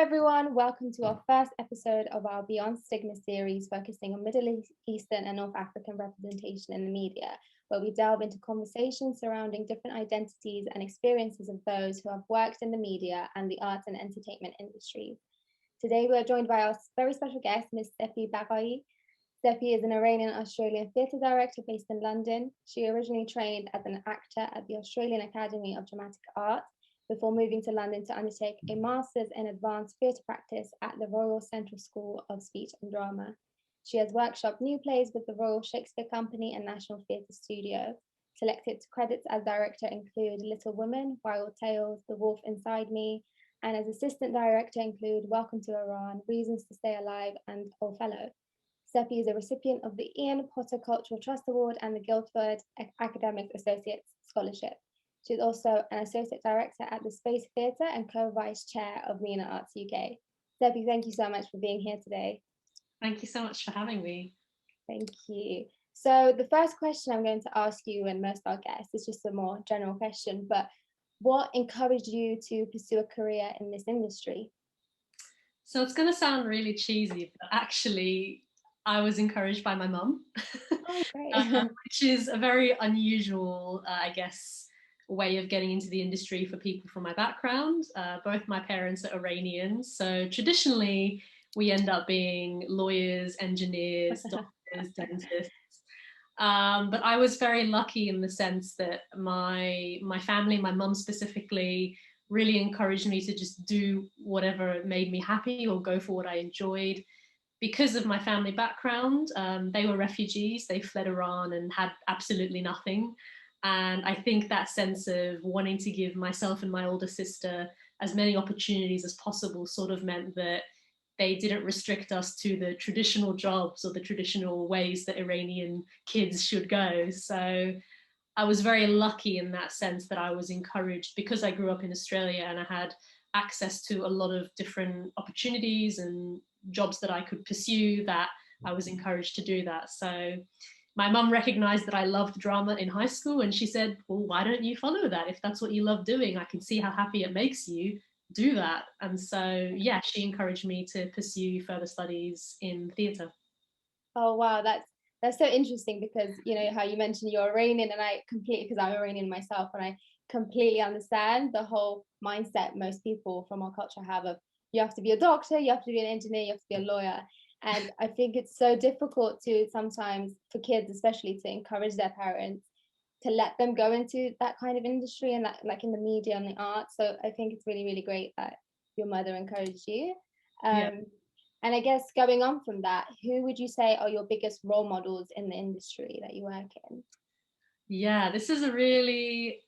everyone, welcome to our first episode of our Beyond Stigma series focusing on Middle Eastern and North African representation in the media, where we delve into conversations surrounding different identities and experiences of those who have worked in the media and the arts and entertainment industries. Today we are joined by our very special guest, Ms. Sepy Baghaei. Sepy is an Iranian Australian theatre director based in London. She originally trained as an actor at the Australian Academy of Dramatic Art before moving to London to undertake a master's in advanced theatre practice at the Royal Central School of Speech and Drama. She has workshopped new plays with the Royal Shakespeare Company and National Theatre Studio. Selected credits as director include Little Women, Wilde Tales, The Wolf Inside Me, and as assistant director include Welcome to Iran, Reasons to Stay Alive, and Othello. Sepy is a recipient of the Ian Potter Cultural Trust Award and the Guildford Academic Associates Scholarship. She's also an associate director at the Space Theatre and co-vice chair of MENA Arts UK. Sepy, thank you so much for being here today. Thank you so much for having me. Thank you. So the first question I'm going to ask you and most of our guests is just a more general question, but what encouraged you to pursue a career in this industry? So it's going to sound really cheesy, but actually I was encouraged by my mum, Oh, great. Which is a very unusual, I guess, way of getting into the industry for people from my background. Both my parents are Iranians, so traditionally we end up being lawyers, engineers, doctors, dentists. But I was very lucky in the sense that my family, my mum specifically, really encouraged me to just do whatever made me happy or go for what I enjoyed. Because of my family background, they were refugees, they fled Iran and had absolutely nothing. And I think that sense of wanting to give myself and my older sister as many opportunities as possible sort of meant that they didn't restrict us to the traditional jobs or the traditional ways that Iranian kids should go. So I was very lucky in that sense that I was encouraged, because I grew up in Australia and I had access to a lot of different opportunities and jobs that I could pursue, that I was encouraged to do that. So my mum recognized that I loved drama in high school, and she said, well, why don't you follow that? If that's what you love doing, I can see how happy it makes you, do that. And so, yeah, she encouraged me to pursue further studies in theatre. Oh, wow, that's so interesting, because, you know, how you mentioned you're Iranian, and I completely, because I'm Iranian myself, and I completely understand the whole mindset most people from our culture have of you have to be a doctor, you have to be an engineer, you have to be a lawyer. And I think it's so difficult to sometimes, for kids especially, to encourage their parents to let them go into that kind of industry and that, like in the media and the arts. So I think it's really, really great that your mother encouraged you. Yeah. And I guess going on from that, who would you say are your biggest role models in the industry that you work in? Yeah, this is a really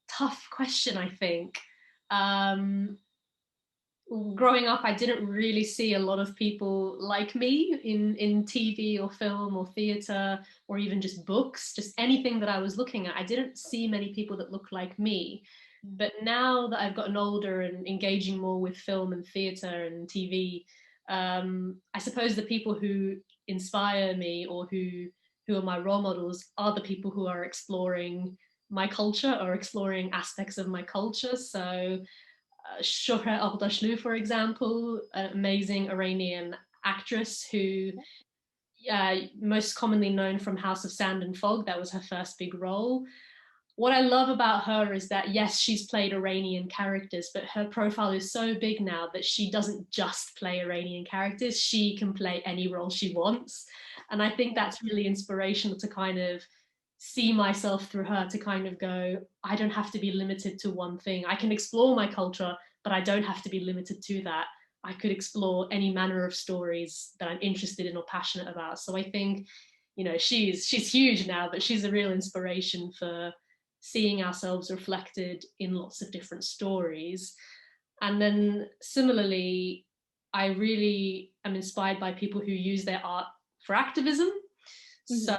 tough question, I think. Growing up, I didn't really see a lot of people like me in TV or film or theatre or even just books, just anything that I was looking at. I didn't see many people that looked like me. But now that I've gotten older and engaging more with film and theatre and TV, I suppose the people who inspire me or who are my role models are the people who are exploring my culture or exploring aspects of my culture. So Shohreh Aghdashlu, for example, an amazing Iranian actress who most commonly known from House of Sand and Fog. That was her first big role. What I love about her is that, yes, she's played Iranian characters, but her profile is so big now that she doesn't just play Iranian characters. She can play any role she wants. And I think that's really inspirational to kind of see myself through her, to kind of go, I don't have to be limited to one thing. I can explore my culture, but I don't have to be limited to that. I could explore any manner of stories that I'm interested in or passionate about. So I think, you know, she's huge now, but she's a real inspiration for seeing ourselves reflected in lots of different stories. And then similarly, I really am inspired by people who use their art for activism. So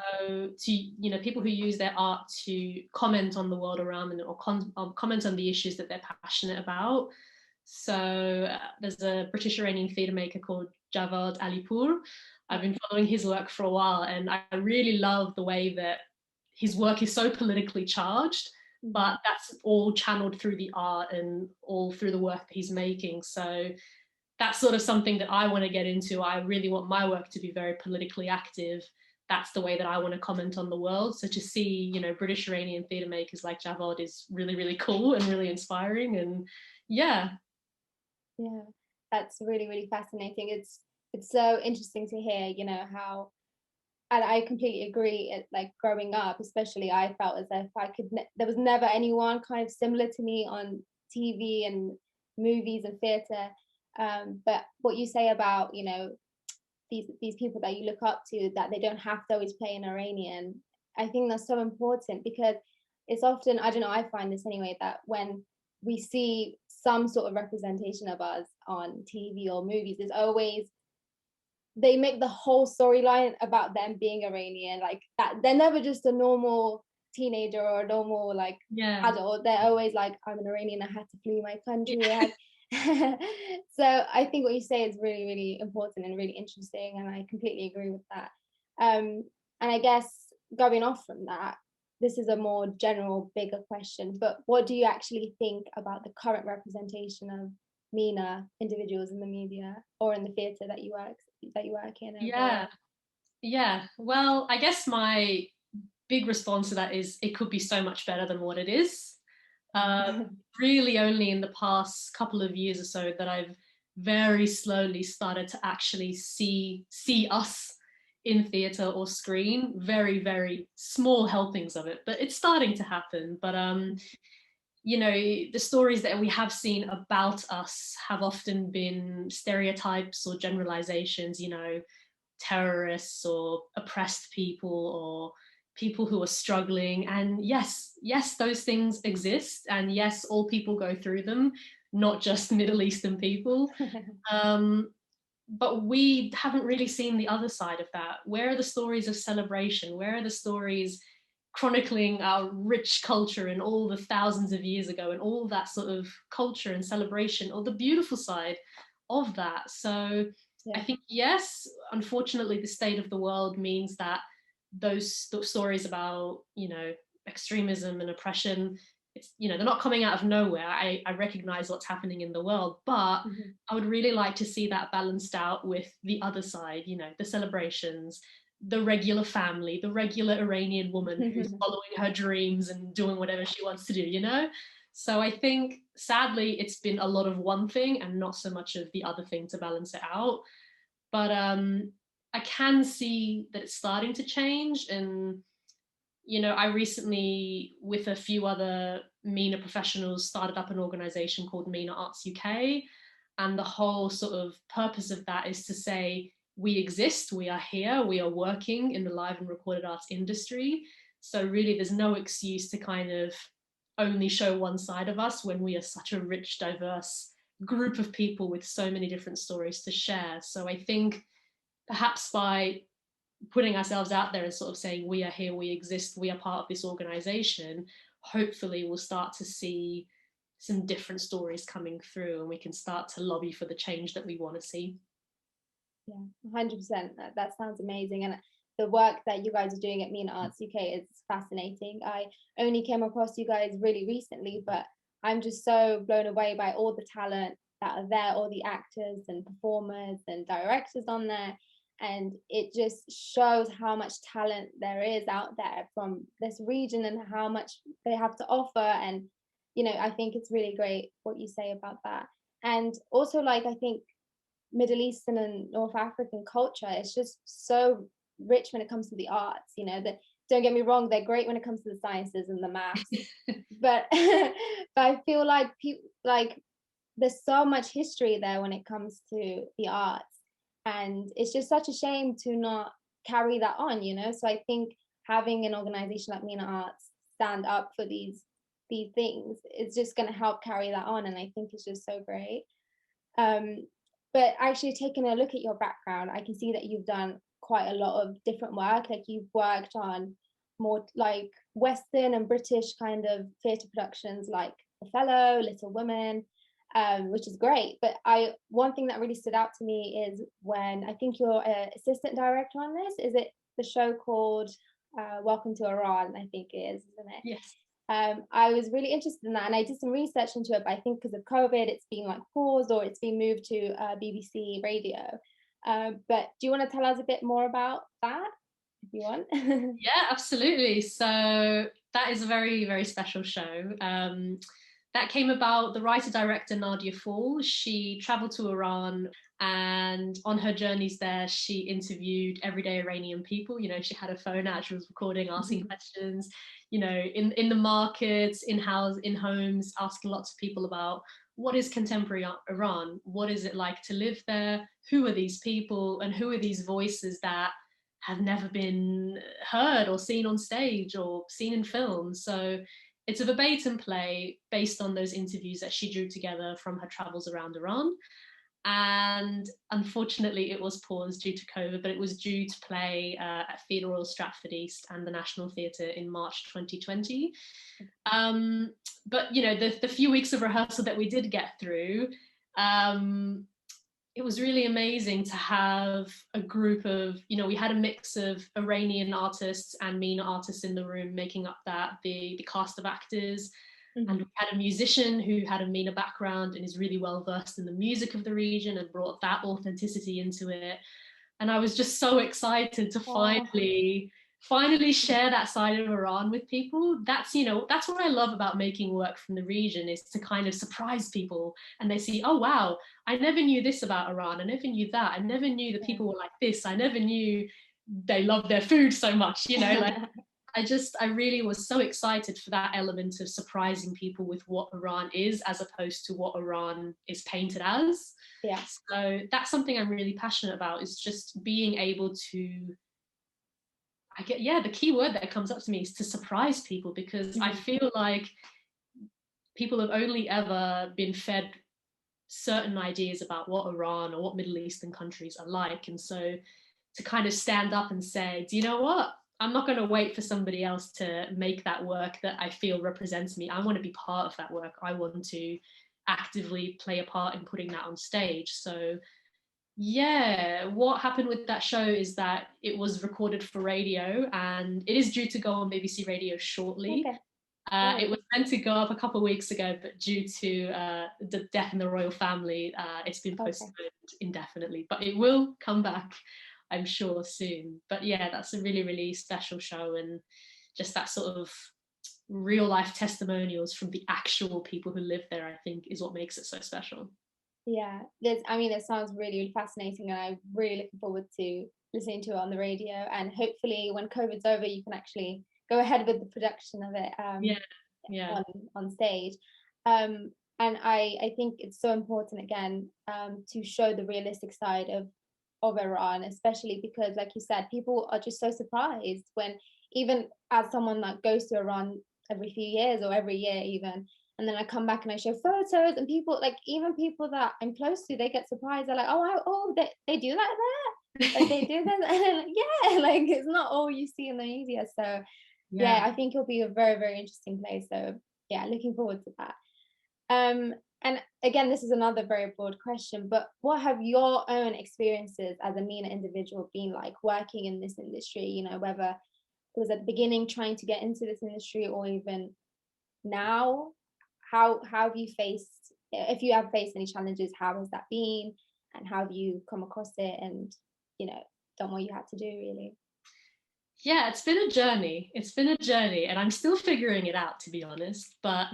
people who use their art to comment on the world around them or comment on the issues that they're passionate about. So there's a British Iranian theatre maker called Javad Alipour. I've been following his work for a while, and I really love the way that his work is so politically charged, but that's all channeled through the art and all through the work that he's making. So that's sort of something that I want to get into. I really want my work to be very politically active. That's the way that I want to comment on the world. So to see, British Iranian theatre makers like Javad is really, really cool and really inspiring. And yeah. Yeah, that's really, really fascinating. It's so interesting to hear, how, and I completely agree. Like growing up, especially, I felt as if there was never anyone kind of similar to me on TV and movies and theatre. But what you say about, these people that you look up to, that they don't have to always play an Iranian, I think that's so important, because it's often, I don't know, I find this anyway, that when we see some sort of representation of us on TV or movies, it's always, they make the whole storyline about them being Iranian, like that they're never just a normal teenager or a normal like adult. They're always like, I'm an Iranian, I had to flee my country. So I think what you say is really, really important and really interesting, and I completely agree with that. And I guess going off from that, this is a more general, bigger question, but what do you actually think about the current representation of MENA individuals in the media or in the theatre that you work in? Yeah. Well, I guess my big response to that is it could be so much better than what it is. Really only in the past couple of years or so that I've very slowly started to actually see us in theatre or screen. Very, very small helpings of it, but it's starting to happen. But the stories that we have seen about us have often been stereotypes or generalizations, terrorists or oppressed people or people who are struggling. And yes, those things exist. And yes, all people go through them, not just Middle Eastern people. But we haven't really seen the other side of that. Where are the stories of celebration? Where are the stories chronicling our rich culture and all the thousands of years ago and all that sort of culture and celebration, or the beautiful side of that? So I think, yes, unfortunately, the state of the world means that those stories about, extremism and oppression, it's, they're not coming out of nowhere. I recognize what's happening in the world, but I would really like to see that balanced out with the other side, the celebrations, the regular family, the regular Iranian woman who's following her dreams and doing whatever she wants to do, So I think, sadly, it's been a lot of one thing and not so much of the other thing to balance it out. But I can see that it's starting to change. And, I recently, with a few other MENA professionals, started up an organization called MENA Arts UK. And the whole sort of purpose of that is to say, we exist, we are here, we are working in the live and recorded arts industry. So really, there's no excuse to kind of only show one side of us when we are such a rich, diverse group of people with so many different stories to share. So I think perhaps by putting ourselves out there and sort of saying, we are here, we exist, we are part of this organization, hopefully we'll start to see some different stories coming through and we can start to lobby for the change that we want to see. Yeah, 100%. That sounds amazing. And the work that you guys are doing at MENA Arts UK is fascinating. I only came across you guys really recently, but I'm just so blown away by all the talent that are there, all the actors and performers and directors on there. And it just shows how much talent there is out there from this region and how much they have to offer. And, I think it's really great what you say about that. And also, like, I think Middle Eastern and North African culture is just so rich when it comes to the arts, that, don't get me wrong, they're great when it comes to the sciences and the maths, but I feel like people, like, there's so much history there when it comes to the arts, and it's just such a shame to not carry that on, so I think having an organization like MENA Arts stand up for these things is just going to help carry that on, and I think it's just so great. But actually, taking a look at your background, I can see that you've done quite a lot of different work. Like, you've worked on more like Western and British kind of theatre productions like Othello, Little Women, which is great. But one thing that really stood out to me is when, I think you're an assistant director on this. Is it the show called Welcome to Iran? I think it is, isn't it? Yes. I was really interested in that, and I did some research into it, but I think because of COVID, it's been like paused or it's been moved to BBC Radio. But do you want to tell us a bit more about that, if you want? Yeah, absolutely. So that is a very, very special show. That came about, the writer-director Nadia Fall, she traveled to Iran, and on her journeys there, she interviewed everyday Iranian people. You know, she had a phone out, she was recording, asking questions, you know, in the markets, in homes, asking lots of people about what is contemporary Iran? What is it like to live there? Who are these people? And who are these voices that have never been heard or seen on stage or seen in films? So it's a verbatim play based on those interviews that she drew together from her travels around Iran. And unfortunately, it was paused due to COVID, but it was due to play at Theatre Royal Stratford East and the National Theatre in March 2020. But, you know, the few weeks of rehearsal that we did get through, it was really amazing to have a group of, you know, we had a mix of Iranian artists and MENA artists in the room making up the cast of actors. And we had a musician who had a MENA background and is really well versed in the music of the region and brought that authenticity into it. And I was just so excited to finally share that side of Iran with people. That's, you know, that's what I love about making work from the region, is to kind of surprise people and they see, oh wow, I never knew this about Iran, I never knew that, I never knew the people were like this, I never knew they love their food so much, you know, like I really was so excited for that element of surprising people with what Iran is, as opposed to what Iran is painted as. Yeah. So that's something I'm really passionate about, is just being able to, the key word that comes up to me is to surprise people, because I feel like people have only ever been fed certain ideas about what Iran or what Middle Eastern countries are like. And so to kind of stand up and say, do you know what? I'm not going to wait for somebody else to make that work that I feel represents me. I want to be part of that work. I want to actively play a part in putting that on stage. So yeah, what happened with that show is that it was recorded for radio and it is due to go on BBC Radio shortly. It was meant to go up a couple of weeks ago, but due to the death in the royal family, it's been postponed indefinitely. But it will come back, I'm sure, soon. But yeah, that's a really, really special show, and just that sort of real life testimonials from the actual people who live there, I think, is what makes it so special. Yeah, I mean, it sounds really, really fascinating, and I'm really looking forward to listening to it on the radio. And hopefully, when COVID's over, you can actually go ahead with the production of it on stage. And I think it's so important, again, to show the realistic side of Iran, especially because, like you said, people are just so surprised when, even as someone that goes to Iran every few years or every year even, and then I come back and I show photos, and people, like, even people that I'm close to, they get surprised. They're like, they do that there? Like, they do that? And like, yeah, like, it's not all you see in the media. So yeah, I think it'll be a very, very interesting place. So yeah, looking forward to that. And again, this is another very broad question, but what have your own experiences as a MENA individual been like working in this industry? You know, whether it was at the beginning trying to get into this industry, or even now. How have you faced, if you have faced any challenges, how has that been, and how have you come across it, and, you know, done what you had to do, really? Yeah, it's been a journey. And I'm still figuring it out, to be honest. But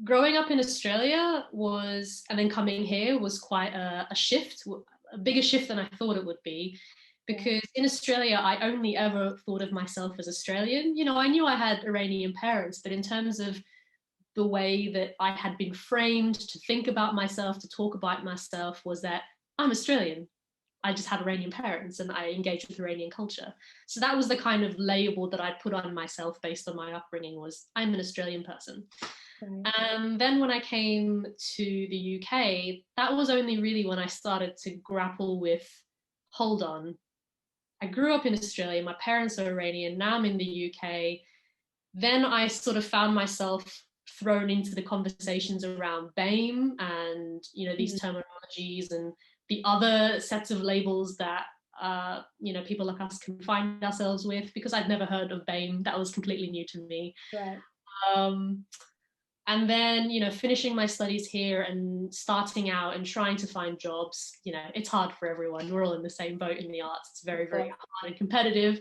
growing up in Australia and then coming here was quite a shift, a bigger shift than I thought it would be. Because in Australia, I only ever thought of myself as Australian. You know, I knew I had Iranian parents, but in terms of the way that I had been framed to think about myself, to talk about myself, was that I'm Australian. I just have Iranian parents and I engage with Iranian culture. So that was the kind of label that I put on myself based on my upbringing, was I'm an Australian person. And then when I came to the UK, that was only really when I started to grapple with, hold on, I grew up in Australia, my parents are Iranian, now I'm in the UK. Then I sort of found myself thrown into the conversations around BAME and, you know, these terminologies and the other sets of labels that you know, people like us can find ourselves with, because I'd never heard of BAME. That was completely new to me. Um, and then, you know, finishing my studies here and starting out and trying to find jobs, you know, it's hard for everyone. We're all in the same boat in the arts. It's very, very hard and competitive.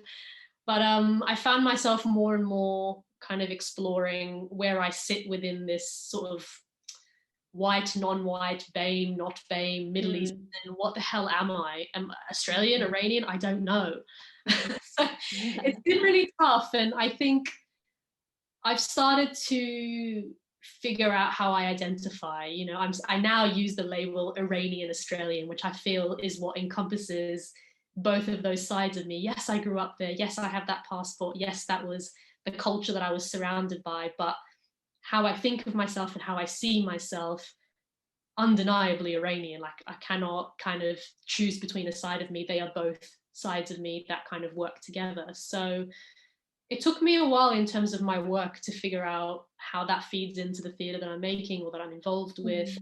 But I found myself more and more kind of exploring where I sit within this sort of white, non-white, BAME, not BAME, Middle Eastern. What the hell am I? Am I Australian, Iranian? I don't know. So it's been really tough. And I think I've started to figure out how I identify. You know, I now use the label Iranian Australian, which I feel is what encompasses both of those sides of me. Yes, I grew up there. Yes, I have that passport. Yes, that was the culture that I was surrounded by. But how I think of myself and how I see myself, undeniably Iranian. Like, I cannot kind of choose between a side of me. They are both sides of me that kind of work together. So it took me a while in terms of my work to figure out how that feeds into the theatre that I'm making or that I'm involved with.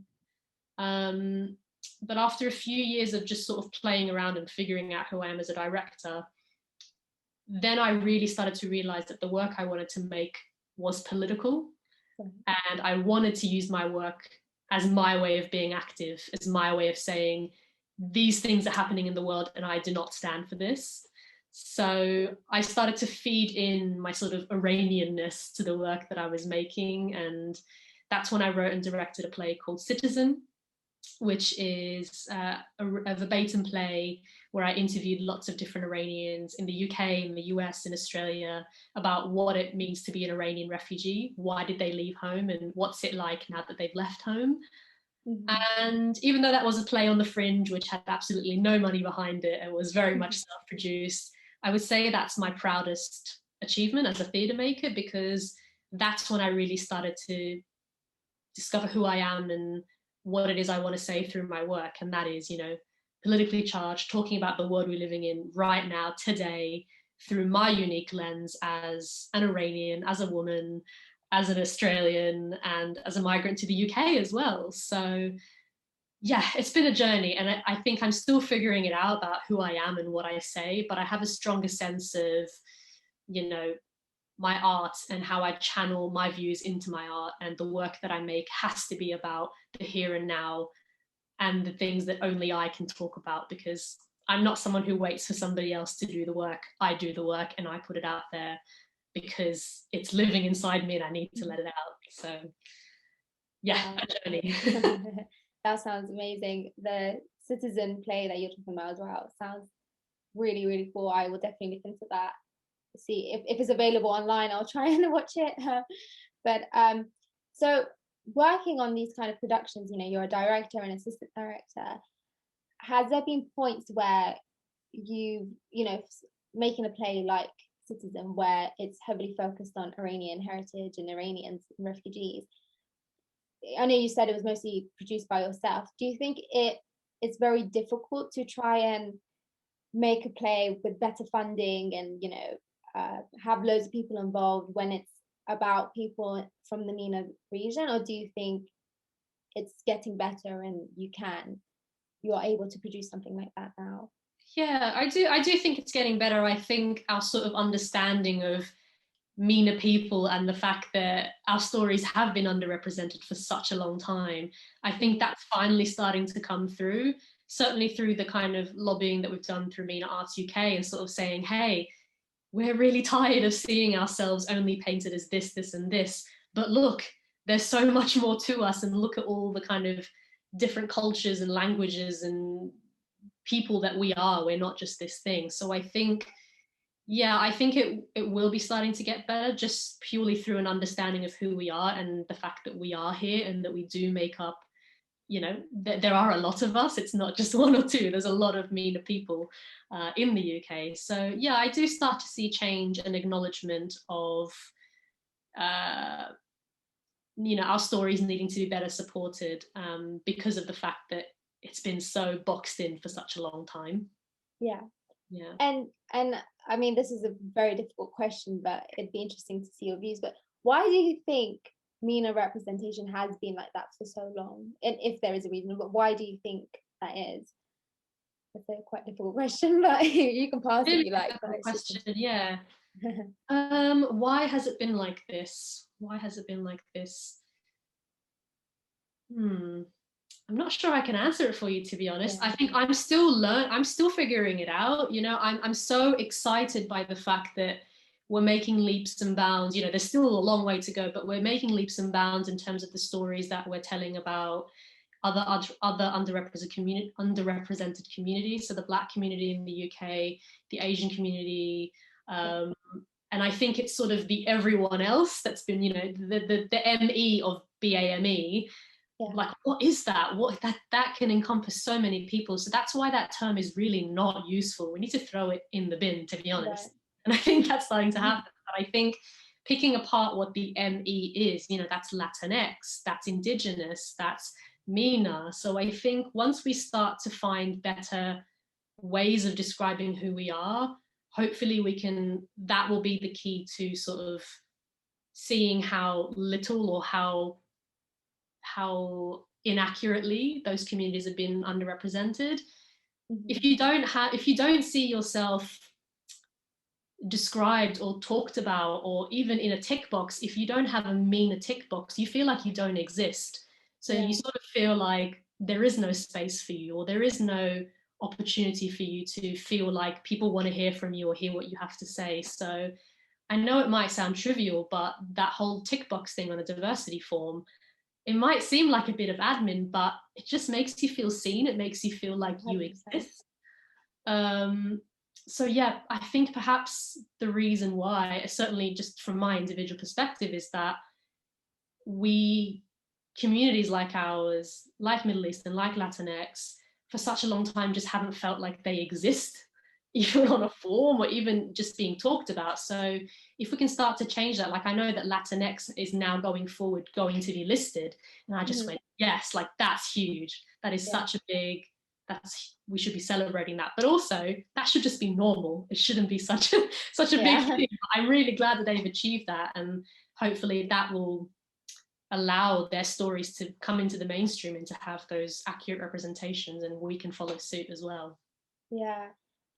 But after a few years of just sort of playing around and figuring out who I am as a director, then I really started to realize that the work I wanted to make was political. And I wanted to use my work as my way of being active, as my way of saying, these things are happening in the world and I do not stand for this. So I started to feed in my sort of Iranianness to the work that I was making. And that's when I wrote and directed a play called Citizen, which is a verbatim play where I interviewed lots of different Iranians in the UK, in the US, in Australia, about what it means to be an Iranian refugee. Why did they leave home and what's it like now that they've left home? And even though that was a play on the fringe, which had absolutely no money behind it, it was very much self-produced, I would say that's my proudest achievement as a theatre maker, because that's when I really started to discover who I am and what it is I want to say through my work. And that is, you know, politically charged, talking about the world we're living in right now, today, through my unique lens as an Iranian, as a woman, as an Australian, and as a migrant to the UK as well. So yeah, it's been a journey, and I think I'm still figuring it out about who I am and what I say, but I have a stronger sense of, you know, my art and how I channel my views into my art, and the work that I make has to be about the here and now and the things that only I can talk about, because I'm not someone who waits for somebody else to do the work. I do the work and I put it out there because it's living inside me and I need to let it out. So yeah, a journey. That sounds amazing. The Citizen play that you're talking about as well sounds really, really cool. I will definitely look into that. See if it's available online, I'll try and watch it. But so working on these kind of productions, you know, you're a director and assistant director. Has there been points where you know, making a play like Citizen, where it's heavily focused on Iranian heritage and Iranians and refugees? I know you said it was mostly produced by yourself. Do you think it's very difficult to try and make a play with better funding and, you know, have loads of people involved when it's about people from the MENA region? Or do you think it's getting better and you are able to produce something like that now? Yeah, I do think it's getting better. I think our sort of understanding of MENA people and the fact that our stories have been underrepresented for such a long time, I think that's finally starting to come through, certainly through the kind of lobbying that we've done through MENA Arts UK, and sort of saying, hey, we're really tired of seeing ourselves only painted as this, this, and this. But look, there's so much more to us, and look at all the kind of different cultures and languages and people that we are. We're not just this thing. So I think, yeah, I think it will be starting to get better, just purely through an understanding of who we are and the fact that we are here and that we do make up, you know, there are a lot of us. It's not just one or two. There's a lot of MENA people in the UK. So yeah, I do start to see change and acknowledgement of, you know, our stories needing to be better supported because of the fact that it's been so boxed in for such a long time. Yeah. Yeah. And I mean, this is a very difficult question, but it'd be interesting to see your views. But why do you think MENA representation has been like that for so long? And if there is a reason, but why do you think that is? That's a quite difficult question, but you can pass Really if you like. question, yeah. Why has it been like this? why has it been like this? I'm not sure I can answer it for you, to be honest. Yeah. I think I'm still figuring it out. You know, I'm so excited by the fact that we're making leaps and bounds. You know, there's still a long way to go, but we're making leaps and bounds in terms of the stories that we're telling about other underrepresented communities. So the Black community in the UK, the Asian community, and I think it's sort of the everyone else that's been, you know, the ME of BAME. Yeah. Like, what is that? What that can encompass so many people. So that's why that term is really not useful. We need to throw it in the bin, to be honest. Right. And I think that's starting to happen. But I think picking apart what the ME is, you know, that's Latinx, that's Indigenous, that's MENA. So I think once we start to find better ways of describing who we are, hopefully that will be the key to sort of seeing how little or how inaccurately those communities have been underrepresented. If you don't see yourself described or talked about, or even in a tick box, if you don't have a MENA tick box, you feel like you don't exist. So you sort of feel like there is no space for you, or there is no opportunity for you to feel like people want to hear from you or hear what you have to say. So I know it might sound trivial, but that whole tick box thing on a diversity form, it might seem like a bit of admin, but it just makes you feel seen. It makes you feel like you 100%. exist. So yeah, I think perhaps the reason why, certainly just from my individual perspective, is that communities like ours, like Middle Eastern, like Latinx, for such a long time just haven't felt like they exist, even on a form or even just being talked about. So if we can start to change that, like I know that Latinx is now going to be listed, and I just went, yes, like that's huge. That is such a big, we should be celebrating that. But also that should just be normal. It shouldn't be such a big thing. I'm really glad that they've achieved that, and hopefully that will allow their stories to come into the mainstream and to have those accurate representations, and we can follow suit as well. Yeah.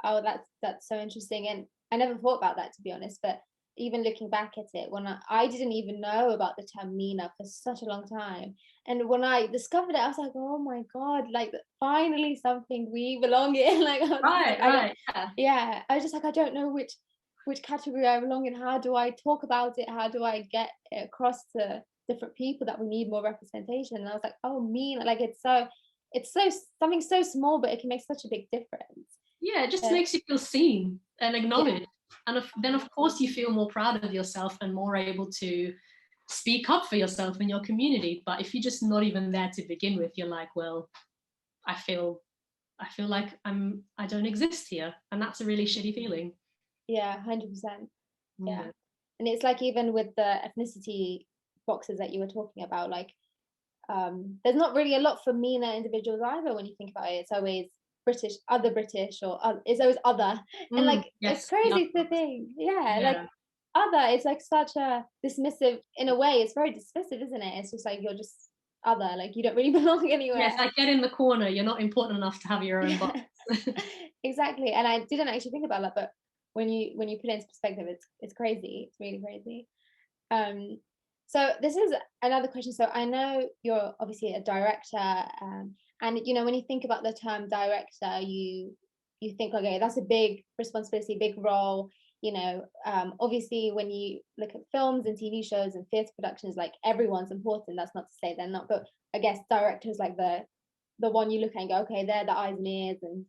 Oh, that's so interesting. And I never thought about that, to be honest, but even looking back at it, when I didn't even know about the term MENA for such a long time. And when I discovered it, I was like, oh my God, like finally something we belong in. Like, right. Yeah. I was just like, I don't know which category I belong in. How do I talk about it? How do I get it across to different people that we need more representation? And I was like, oh, MENA, like it's so something so small, but it can make such a big difference. Yeah, it just makes you feel seen and acknowledged. And then of course you feel more proud of yourself and more able to speak up for yourself in your community. But if you're just not even there to begin with, you're like, well, I feel like I don't exist here, and that's a really shitty feeling. Yeah, 100%. Yeah. And it's like, even with the ethnicity boxes that you were talking about, like there's not really a lot for MENA individuals either. When you think about it, it's always British, other British, or it's always other. And like it's crazy to think, like other, it's like such a dismissive, in a way it's very dismissive, isn't it? It's just like you're just other, like you don't really belong anywhere. Yes, like get in the corner, you're not important enough to have your own box. Exactly. And I didn't actually think about that, but when you put it into perspective, it's crazy. It's really crazy. So this is another question. So I know you're obviously a director, and you know, when you think about the term director, you think, okay, that's a big responsibility, big role. You know, obviously when you look at films and TV shows and theatre productions, like everyone's important. That's not to say they're not, but I guess directors like the one you look at and go, okay, they're the eyes and ears and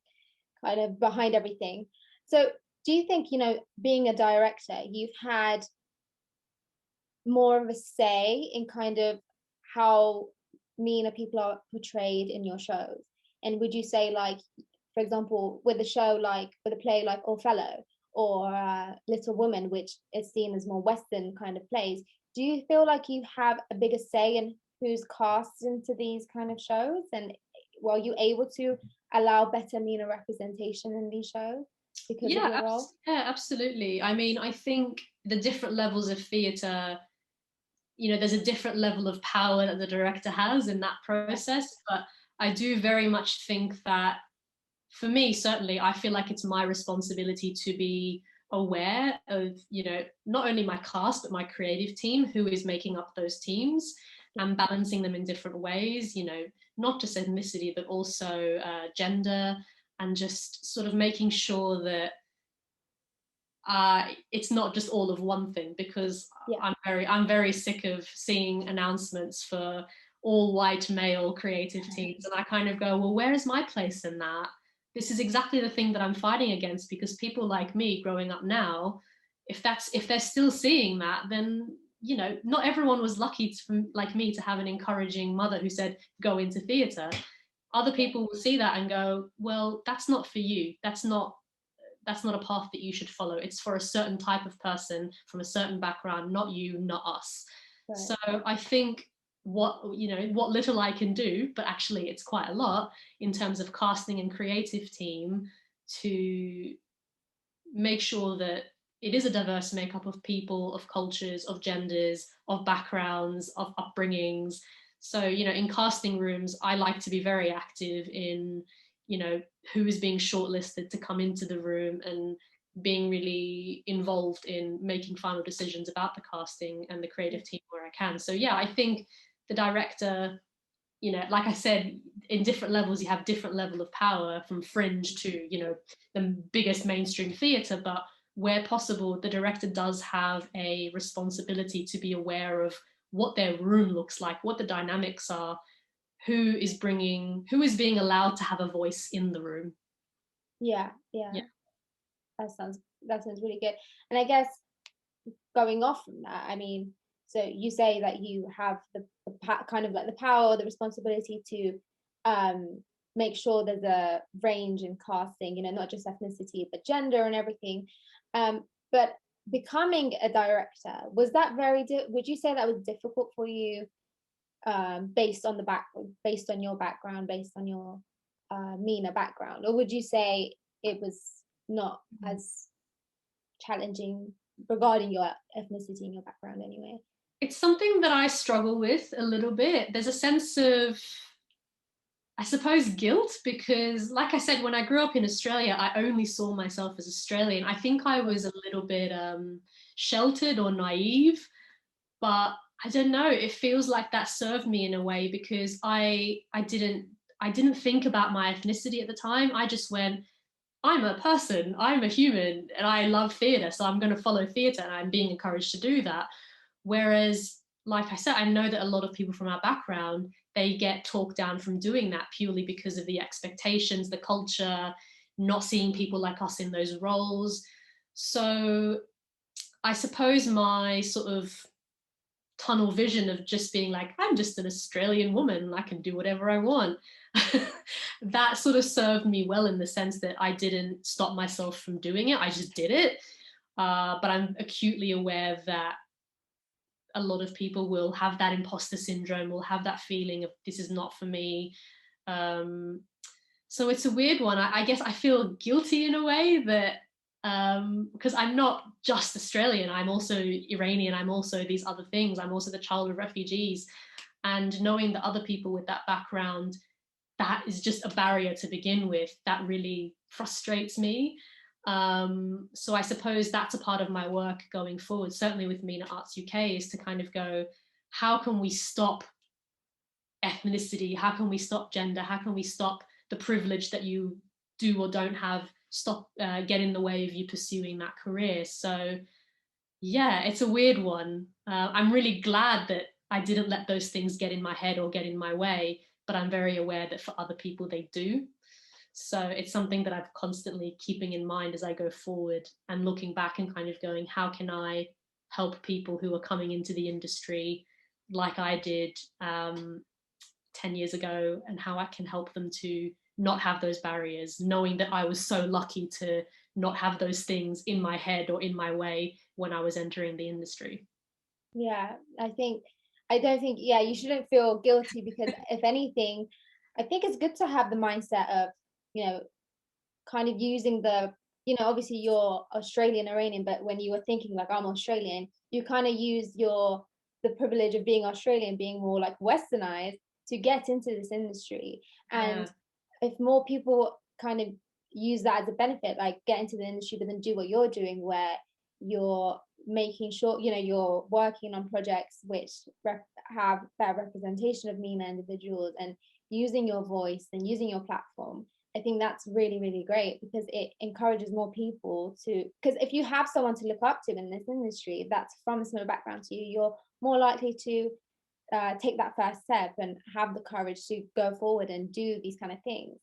kind of behind everything. So do you think, you know, being a director, you've had more of a say in kind of how MENA people are portrayed in your shows? And would you say, like, for example, with a show like, with a play like Othello or Little Women, which is seen as more Western kind of plays, do you feel like you have a bigger say in who's cast into these kind of shows? And were you able to allow better MENA representation in these shows because of your role? Yeah, absolutely. I mean, I think the different levels of theatre, you know, there's a different level of power that the director has in that process. But I do very much think that, for me, certainly, I feel like it's my responsibility to be aware of, you know, not only my cast but my creative team, who is making up those teams, and balancing them in different ways, you know, not just ethnicity but also gender, and just sort of making sure that it's not just all of one thing, because I'm very sick of seeing announcements for all white male creative teams, and I kind of go, well, where is my place in that? This is exactly the thing that I'm fighting against, because people like me growing up now, if they're still seeing that, then, you know, not everyone was lucky like me, to have an encouraging mother who said go into theatre. Other people will see that and go, well, that's not for you, that's not a path that you should follow. It's for a certain type of person from a certain background, not you, not us. Right. So I think what little I can do, but actually it's quite a lot in terms of casting and creative team, to make sure that it is a diverse makeup of people, of cultures, of genders, of backgrounds, of upbringings. So, you know, in casting rooms, I like to be very active in, you know, who is being shortlisted to come into the room, and being really involved in making final decisions about the casting and the creative team where I can. So yeah, I think the director, you know, like I said, in different levels, you have different level of power, from fringe to, you know, the biggest mainstream theatre, but where possible, the director does have a responsibility to be aware of what their room looks like, what the dynamics are, who is being allowed to have a voice in the room. Yeah. That sounds really good. And I guess going off from that, I mean, so you say that you have the kind of like the power, the responsibility to make sure there's a range in casting, you know, not just ethnicity but gender and everything. But becoming a director, was that would you say that was difficult for you, based on your background, based on your MENA background, or would you say it was not as challenging regarding your ethnicity and your background anyway? It's something that I struggle with a little bit. There's a sense of, I suppose, guilt, because like I said, when I grew up in Australia, I only saw myself as Australian. I think I was a little bit sheltered or naive, but I don't know, it feels like that served me in a way, because I didn't think about my ethnicity at the time. I just went, I'm a person, I'm a human, and I love theatre, so I'm going to follow theatre, and I'm being encouraged to do that. Whereas, like I said, I know that a lot of people from our background, they get talked down from doing that purely because of the expectations, the culture, not seeing people like us in those roles. So I suppose my sort of tunnel vision of just being like, I'm just an Australian woman and I can do whatever I want, that sort of served me well, in the sense that I didn't stop myself from doing it, I just did it. But I'm acutely aware that a lot of people will have that imposter syndrome, will have that feeling of, this is not for me. So it's a weird one. I guess I feel guilty in a way, that because I'm not just Australian, I'm also Iranian, I'm also these other things, I'm also the child of refugees, and knowing that other people with that background, that is just a barrier to begin with, that really frustrates me. So I suppose that's a part of my work going forward, certainly with MENA Arts UK, is to kind of go, how can we stop ethnicity, how can we stop gender, how can we stop the privilege that you do or don't have get in the way of you pursuing that career. So yeah, it's a weird one. I'm really glad that I didn't let those things get in my head or get in my way, but I'm very aware that for other people they do. So it's something that I'm constantly keeping in mind as I go forward, and looking back and kind of going, how can I help people who are coming into the industry like I did 10 years ago, and how I can help them to not have those barriers, knowing that I was so lucky to not have those things in my head or in my way when I was entering the industry. Yeah, I don't think, yeah, you shouldn't feel guilty, because if anything, I think it's good to have the mindset of, you know, kind of using the, you know, obviously you're Australian Iranian, but when you were thinking like, I'm Australian, you kind of use the privilege of being Australian, being more like westernized, to get into this industry. And if more people kind of use that as a benefit, like get into the industry, but then do what you're doing, where you're making sure, you know, you're working on projects which have fair representation of MENA individuals, and using your voice and using your platform. I think that's really, really great, because it encourages more people to, because if you have someone to look up to in this industry that's from a similar background to you, you're more likely to take that first step and have the courage to go forward and do these kind of things.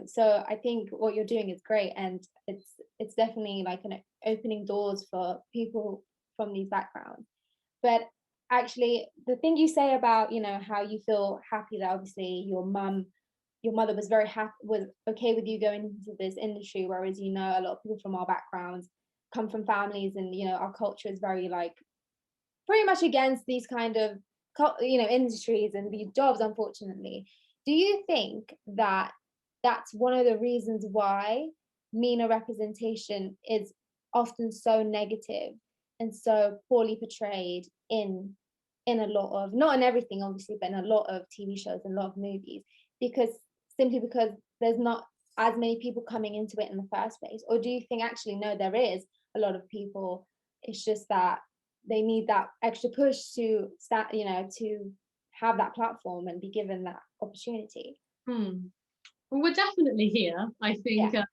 So I think what you're doing is great, and it's definitely like an opening doors for people from these backgrounds. But actually, the thing you say about, you know, how you feel happy that obviously your mother was very happy, was okay with you going into this industry, whereas, you know, a lot of people from our backgrounds come from families, and, you know, our culture is very like pretty much against these kind of, you know, industries and these jobs, unfortunately. Do you think that that's one of the reasons why MENA representation is often so negative and so poorly portrayed in a lot of, not in everything obviously, but in a lot of TV shows and a lot of movies, because simply because there's not as many people coming into it in the first place? Or do you think actually no, there is a lot of people, it's just that they need that extra push to start, you know, to have that platform and be given that opportunity? Well, we're definitely here. I think Yeah.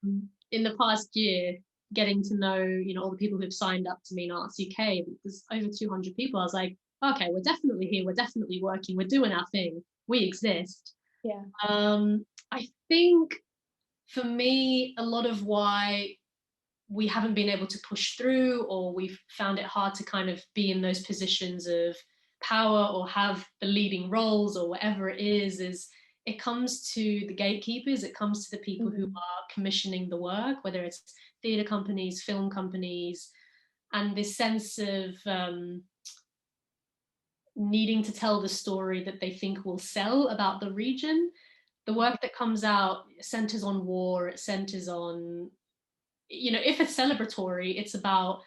In the past year, getting to know, you know, all the people who've signed up to MENA Arts UK, there's over 200 people. I was like, okay, we're definitely here. We're definitely working. We're doing our thing. We exist. Yeah. I think for me, a lot of why we haven't been able to push through, or we've found it hard to kind of be in those positions of power or have the leading roles or whatever it is it comes to the gatekeepers, it comes to the people who are commissioning the work, whether it's theatre companies, film companies, and this sense of needing to tell the story that they think will sell about the region. The work that comes out centers on war, it centers on, you know, if it's celebratory, it's about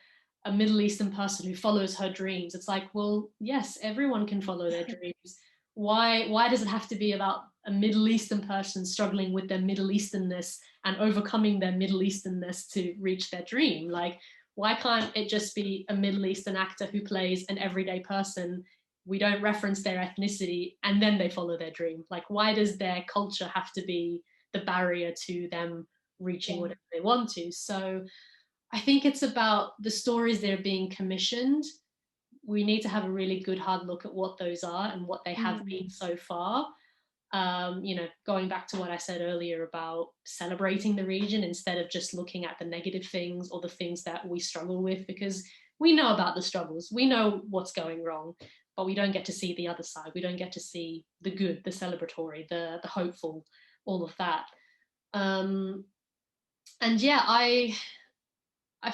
a Middle Eastern person who follows her dreams. It's like, well, yes, everyone can follow their dreams. Why does it have to be about a Middle Eastern person struggling with their Middle Easternness and overcoming their Middle Easternness to reach their dream? Like, why can't it just be a Middle Eastern actor who plays an everyday person? We don't reference their ethnicity and then they follow their dream. Like, why does their culture have to be the barrier to them reaching whatever they want to? So I think it's about the stories that are being commissioned. We need to have a really good hard look at what those are and what they have been so far. You know, going back to what I said earlier about celebrating the region instead of just looking at the negative things or the things that we struggle with, because we know about the struggles, we know what's going wrong, but we don't get to see the other side. We don't get to see the good, the celebratory, the hopeful, all of that. And yeah, I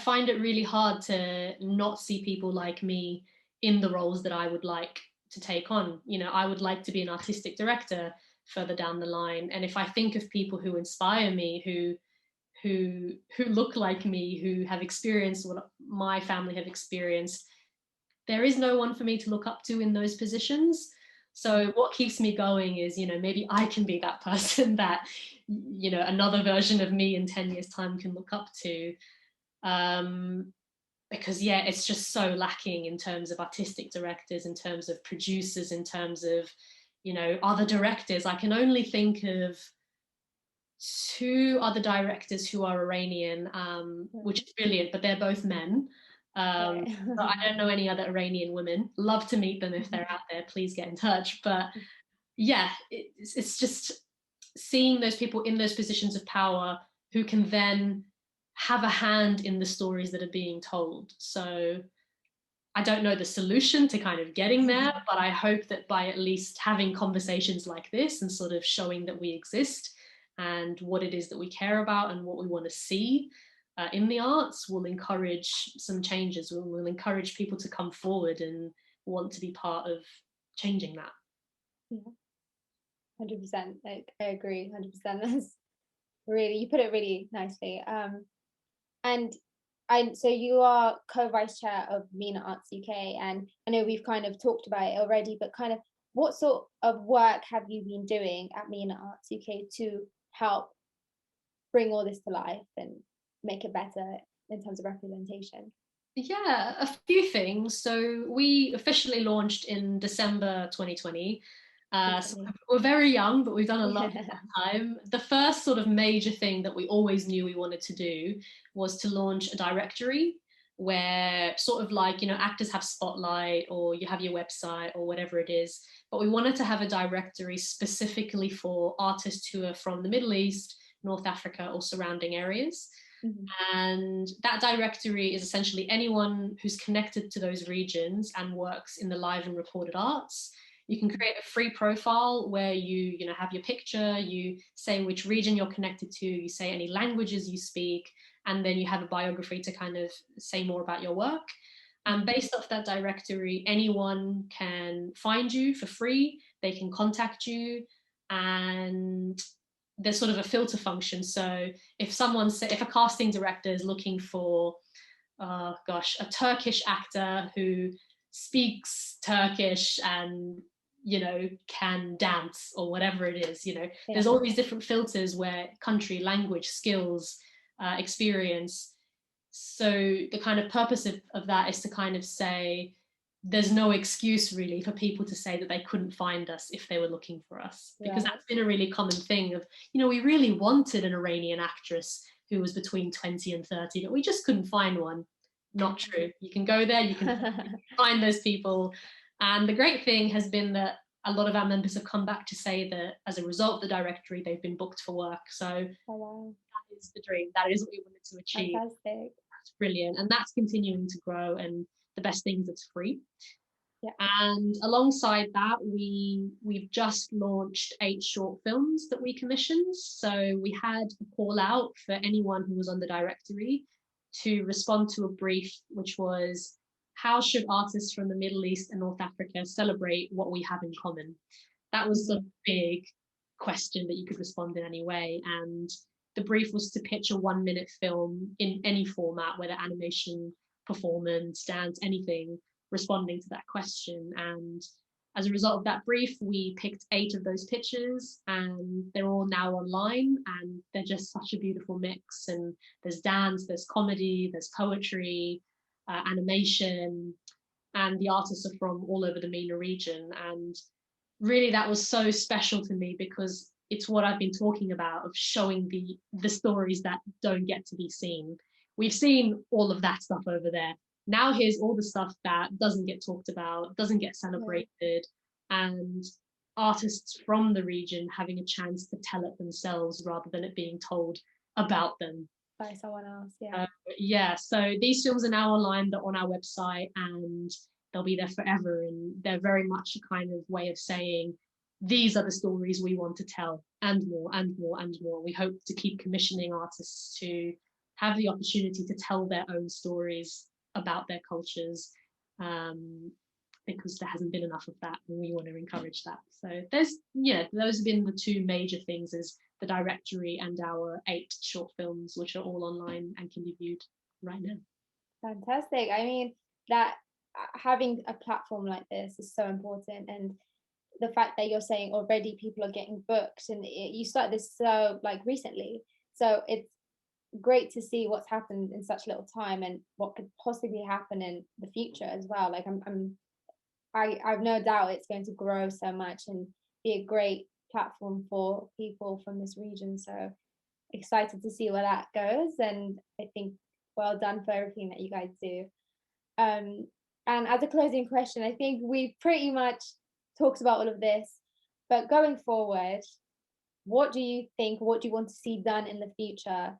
find it really hard to not see people like me in the roles that I would like to take on. You know, I would like to be an artistic director further down the line. And if I think of people who inspire me, who look like me, who have experienced what my family have experienced, there is no one for me to look up to in those positions. So what keeps me going is, you know, maybe I can be that person that, you know, another version of me in 10 years' time can look up to. Because yeah, it's just so lacking in terms of artistic directors, in terms of producers, in terms of, you know, other directors. I can only think of 2 other directors who are Iranian, which is brilliant, but they're both men. So I don't know any other Iranian women. Love to meet them if they're out there. Please get in touch. But yeah, it's just seeing those people in those positions of power who can then have a hand in the stories that are being told. So I don't know the solution to kind of getting there, but I hope that by at least having conversations like this and sort of showing that we exist and what it is that we care about and what we want to see in the arts will encourage some changes, will encourage people to come forward and want to be part of changing that. Yeah, 100%. Like, I agree, 100%. That's really, you put it really nicely. And so you are co-vice chair of MENA Arts UK, and I know we've kind of talked about it already, but kind of what sort of work have you been doing at MENA Arts UK to help bring all this to life and make it better in terms of representation? Yeah, a few things. So we officially launched in December 2020. So we're very young, but we've done a lot in that time. The first sort of major thing that we always knew we wanted to do was to launch a directory where sort of like, you know, actors have Spotlight or you have your website or whatever it is. But we wanted to have a directory specifically for artists who are from the Middle East, North Africa, or surrounding areas. And that directory is essentially anyone who's connected to those regions and works in the live and recorded arts. You can create a free profile where you know, have your picture, you say which region you're connected to, you say any languages you speak, and then you have a biography to kind of say more about your work. And based off that directory, anyone can find you for free, they can contact you, and there's sort of a filter function. So if a casting director is looking for, a Turkish actor who speaks Turkish and, you know, can dance or whatever it is, you know, there's all these different filters where country, language, skills, experience. So the kind of purpose of that is to kind of say, there's no excuse really for people to say that they couldn't find us if they were looking for us, because that's been a really common thing of, you know, we really wanted an Iranian actress who was between 20 and 30, but we just couldn't find one. Not true. You can go there, you can find those people. And the great thing has been that a lot of our members have come back to say that as a result of the directory, they've been booked for work. So that is the dream. That is what we wanted to achieve. Fantastic. That's brilliant. And that's continuing to grow. And the best thing is it's free. And alongside that, we've just launched 8 short films that we commissioned. So we had a call out for anyone who was on the directory to respond to a brief, which was, how should artists from the Middle East and North Africa celebrate what we have in common? That was a big question that you could respond in any way. And the brief was to pitch a 1-minute film in any format, whether animation, performance, dance, anything, responding to that question. And as a result of that brief, we picked 8 of those pitches, and they're all now online, and they're just such a beautiful mix. And there's dance, there's comedy, there's poetry, animation, and the artists are from all over the MENA region. And really that was so special to me, because it's what I've been talking about, of showing the stories that don't get to be seen. We've seen all of that stuff over there. Now here's all the stuff that doesn't get talked about, doesn't get celebrated, and artists from the region having a chance to tell it themselves rather than it being told about them by someone else. So these films are now online, they're on our website, and they'll be there forever. And they're very much a kind of way of saying, these are the stories we want to tell, and more and more and more. We hope to keep commissioning artists to have the opportunity to tell their own stories about their cultures, because there hasn't been enough of that, and we want to encourage that. So those have been the 2 major things, is the directory and our 8 short films, which are all online and can be viewed right now. Fantastic. I mean, that having a platform like this is so important, and the fact that you're saying already people are getting booked, and you started this so recently, so it's great to see what's happened in such little time and what could possibly happen in the future as well. I've no doubt it's going to grow so much and be a great platform for people from this region. So excited to see where that goes, and I think well done for everything that you guys do. And as a closing question, I think we pretty much talked about all of this, but going forward, what do you want to see done in the future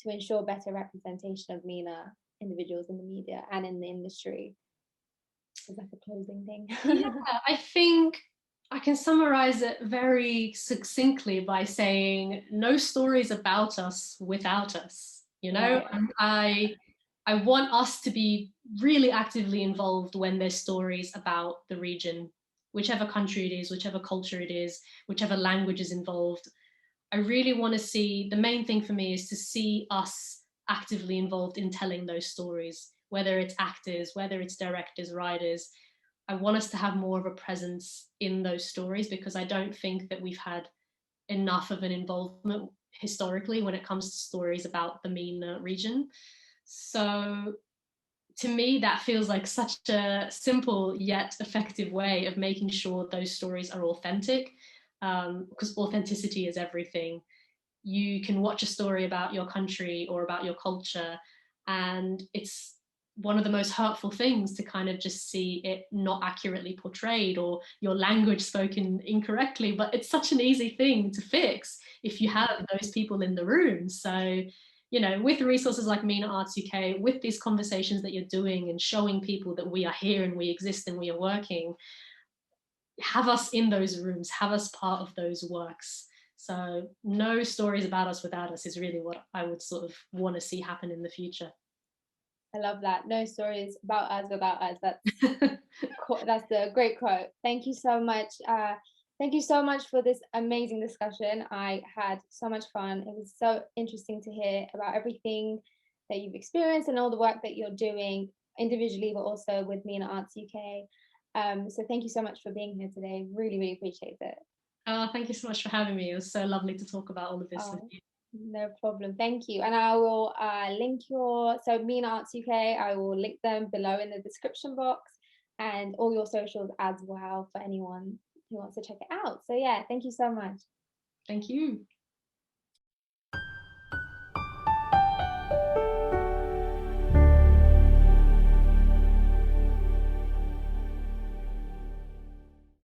to ensure better representation of MENA individuals in the media and in the industry? Is that a closing thing? I think I can summarize it very succinctly by saying, no stories about us without us, you know. And I want us to be really actively involved when there's stories about the region, whichever country it is, whichever culture it is, whichever language is involved. I really want to see, the main thing for me is to see us actively involved in telling those stories, whether it's actors, whether it's directors, writers. I want us to have more of a presence in those stories, because I don't think that we've had enough of an involvement historically when it comes to stories about the MENA region. So to me, that feels like such a simple yet effective way of making sure those stories are authentic, because authenticity is everything. You can watch a story about your country or about your culture, and it's one of the most hurtful things to kind of just see it not accurately portrayed or your language spoken incorrectly. But it's such an easy thing to fix if you have those people in the room. So, you know, with resources like MENA Arts UK, with these conversations that you're doing and showing people that we are here and we exist and we are working, have us in those rooms, have us part of those works. So no stories about us without us is really what I would sort of want to see happen in the future. I love that. No stories about us without us. That's a great quote. Thank you so much. Thank you so much for this amazing discussion. I had so much fun. It was so interesting to hear about everything that you've experienced and all the work that you're doing individually, but also with MENA Arts UK. So thank you so much for being here today. Really, really appreciate it. Thank you so much for having me. It was so lovely to talk about all of this with you. No problem. Thank you. And I will link MENA Arts UK, I will link them below in the description box, and all your socials as well for anyone who wants to check it out. So yeah, thank you so much. Thank you.